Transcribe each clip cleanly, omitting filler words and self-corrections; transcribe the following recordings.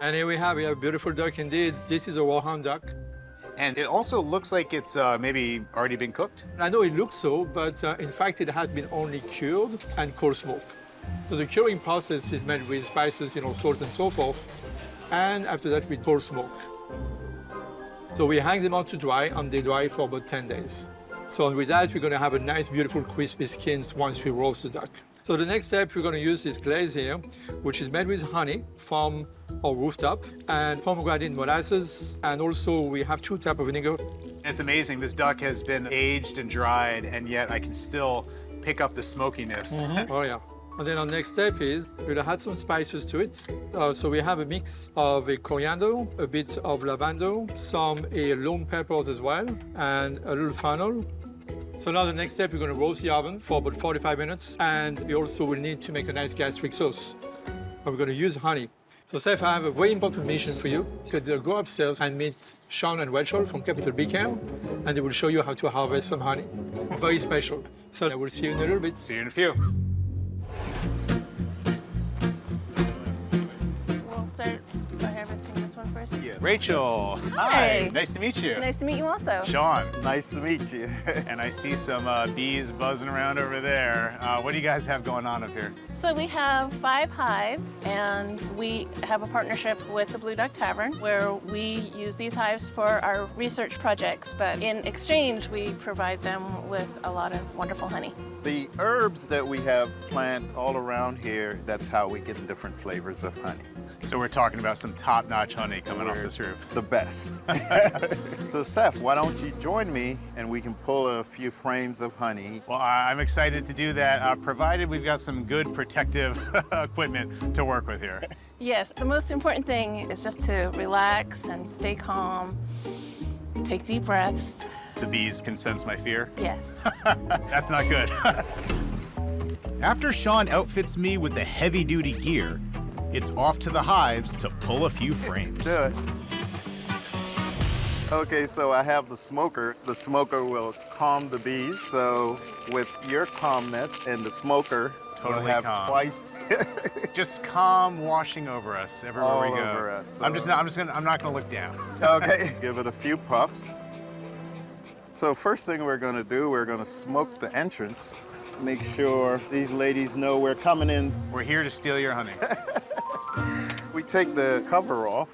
And here we have a beautiful duck indeed. This is a Rohan duck. And it also looks like it's maybe already been cooked. I know it looks so, but in fact, it has been only cured and cold smoked. So the curing process is made with spices, salt and so forth. And after that, we cold smoke. So we hang them out to dry, and they dry for about 10 days. So with that, we're going to have a nice, beautiful, crispy skins once we roast the duck. So the next step we're going to use is glaze here, which is made with honey from our Rooftop and pomegranate molasses. And also we have 2 types of vinegar. It's amazing. This duck has been aged and dried, and yet I can still pick up the smokiness. Oh, yeah. And then our next step is we'll add some spices to it. So we have a mix of a coriander, a bit of lavender, some long peppers as well, and a little fennel. So now the next step, we're going to roast the oven for about 45 minutes. And we also will need to make a nice gastrique sauce. And we're going to use honey. So Seth, I have a very important mission for you. You could go upstairs and meet Sean and Rachel from Capital Beacon, and they will show you how to harvest some honey. Very special. So I will see you in a little bit. See you in a few. We'll start by harvesting this one first. Yes. Rachel, Hi. Nice to meet you. Nice to meet you also. Sean, Nice to meet you. and I see some bees buzzing around over there. What do you guys have going on up here? So we have 5 hives, and we have a partnership with the Blue Duck Tavern where we use these hives for our research projects, but in exchange, we provide them with a lot of wonderful honey. The herbs that we have planted all around here, that's how we get the different flavors of honey. So we're talking about some top-notch honey coming off this roof. The best. So Seth, why don't you join me and we can pull a few frames of honey. Well, I'm excited to do that, provided we've got some good protective equipment to work with here. Yes, the most important thing is just to relax and stay calm, take deep breaths. The bees can sense my fear. Yes. That's not good. After Sean outfits me with the heavy-duty gear, it's off to the hives to pull a few frames. Do it. Okay, so I have the smoker. The smoker will calm the bees. So with your calmness and the smoker, Totally we'll have calm. twice. Just calm washing over us everywhere All we go. over us, I'm so- not gonna look down. Okay, give it a few puffs. So first thing we're gonna do, we're gonna smoke the entrance. Make sure these ladies know we're coming in. We're here to steal your honey. We take the cover off,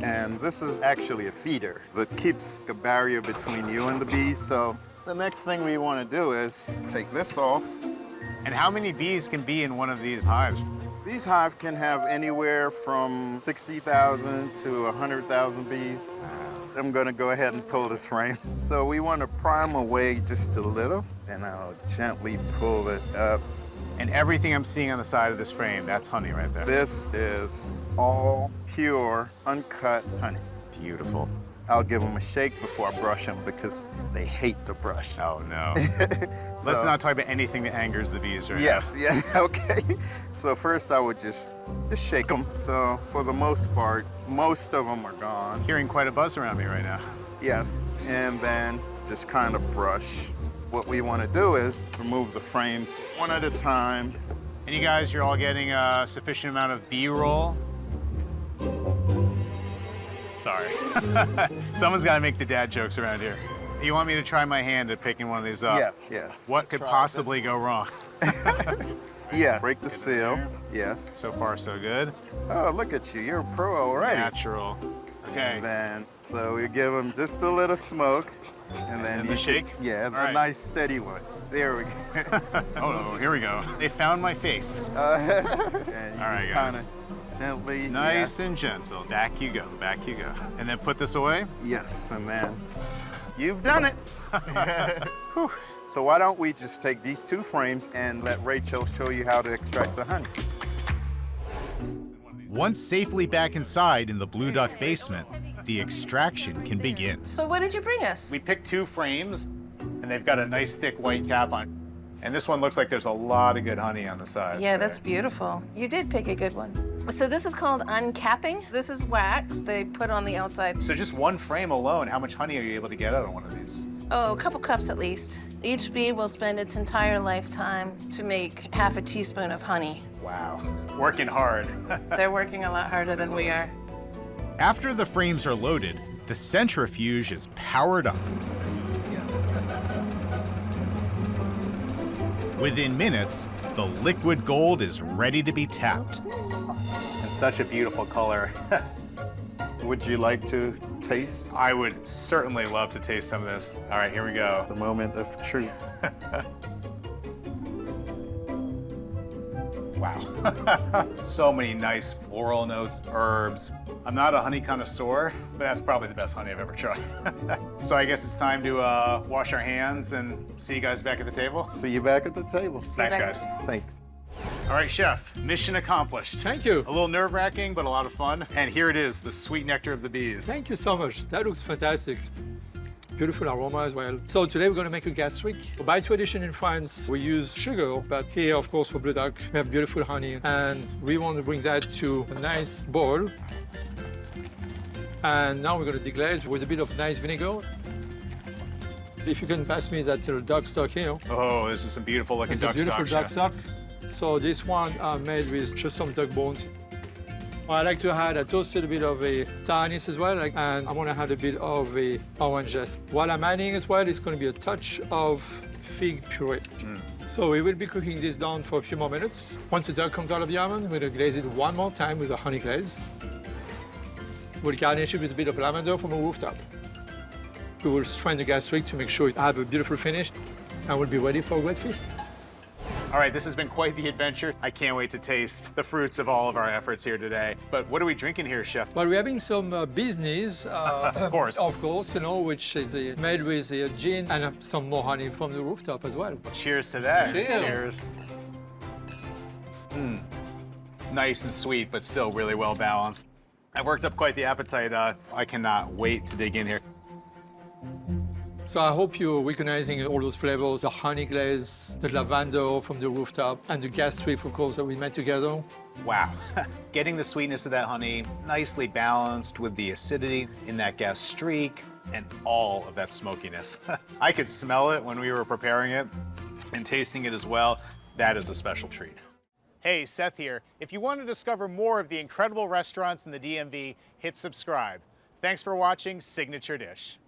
and this is actually a feeder that keeps a barrier between you and the bees. So the next thing we wanna do is take this off. And how many bees can be in one of these hives? These hives can have anywhere from 60,000 to 100,000 bees. I'm gonna go ahead and pull this frame. So we wanna prime away just a little, and I'll gently pull it up. And everything I'm seeing on the side of this frame, that's honey right there. This is all pure, uncut honey. Beautiful. I'll give them a shake before I brush them because they hate the brush. Oh no. Let's not talk about anything that angers the bees right Yes, yeah, okay. So first I would just shake them. So for the most part, most of them are gone. now. Hearing quite a buzz around me right now. Yes, and then just kind of brush. What we want to do is remove the frames one at a time. And you guys, you're all getting a sufficient amount of B-roll. Sorry. Someone's got to make the dad jokes around here. You want me to try my hand at picking one of these up? Yes, yes. What could Try possibly go wrong? Yeah, break the seal. Yes. So far, so good. Oh, look at you. You're a pro already. Natural. Okay. And then, so we give them just a little smoke. And then And the you shake? Yeah, All right. a nice steady one. There we go. Oh, here we go. They found my face. And you All right, just guys. kind of gently. Nice and gentle. Back you go, back you go. And then put this away. Yes, and then you've done it. Whew. So why don't we just take these 2 frames and let Rachel show you how to extract the honey. Once safely back inside in the Blue Duck basement, the extraction can begin. So what did you bring us? We picked 2 frames, and they've got a nice thick white cap on. And this one looks like there's a lot of good honey on the sides. Yeah, there. that's beautiful. You did pick a good one. So this is called uncapping. This is wax they put on the outside. So just one frame alone, how much honey are you able to get out of one of these? Oh, a couple cups at least. Each bee will spend its entire lifetime to make half a teaspoon of honey. Wow. Working hard. They're working a lot harder than we are. After the frames are loaded, the centrifuge is powered up. Within minutes, the liquid gold is ready to be tapped. And such a beautiful color. Would you like to taste I would certainly love to taste some of this. All right, here we go. the moment of truth? Wow. So many nice floral notes, herbs. I'm not a honey connoisseur, but that's probably the best honey I've ever tried. So I guess it's time to wash our hands and see you guys back at the table. See you back at the table. Thanks, guys. Thanks. All right, chef, mission accomplished. Thank you. A little nerve-wracking, but a lot of fun. And here it is, the sweet nectar of the bees. Thank you so much. That looks fantastic. Beautiful aroma as well. So today we're going to make a gastrique. By tradition in France, we use sugar, but here, of course, for Blue Duck, we have beautiful honey. And we want to bring that to a nice bowl. And now we're going to deglaze with a bit of nice vinegar. If you can pass me that little duck stock here. Oh, this is some beautiful looking It's a duck beautiful stock, duck chef. stock. So this one made with just some duck bones. I like to add a toasted bit of a star anise as well, and I want to add a bit of a orange zest. What I'm adding as well is going to be a touch of fig puree. So we will be cooking this down for a few more minutes. Once the duck comes out of the oven, we're going to glaze it one more time with a honey glaze. We'll garnish it with a bit of lavender from a Rooftop. We will strain the gastrique to make sure it has a beautiful finish, and we'll be ready for a great feast. All right, this has been quite the adventure. I can't wait to taste the fruits of all of our efforts here today. But what are we drinking here, chef? Well, we're having some business, Of course. of course, you know, which is made with gin and some more honey from the Rooftop as well. Cheers to that. Cheers. Nice and sweet, but still really well balanced. I worked up quite the appetite. I cannot wait to dig in here. So I hope you're recognizing all those flavors, the honey glaze, the lavender from the Rooftop, and the gastrique, of course, that we made together. Wow. Getting the sweetness of that honey nicely balanced with the acidity in that gastrique and all of that smokiness. I could smell it when we were preparing it and tasting it as well. That is a special treat. Hey, Seth here. If you want to discover more of the incredible restaurants in the DMV, hit subscribe. Thanks for watching Signature Dish.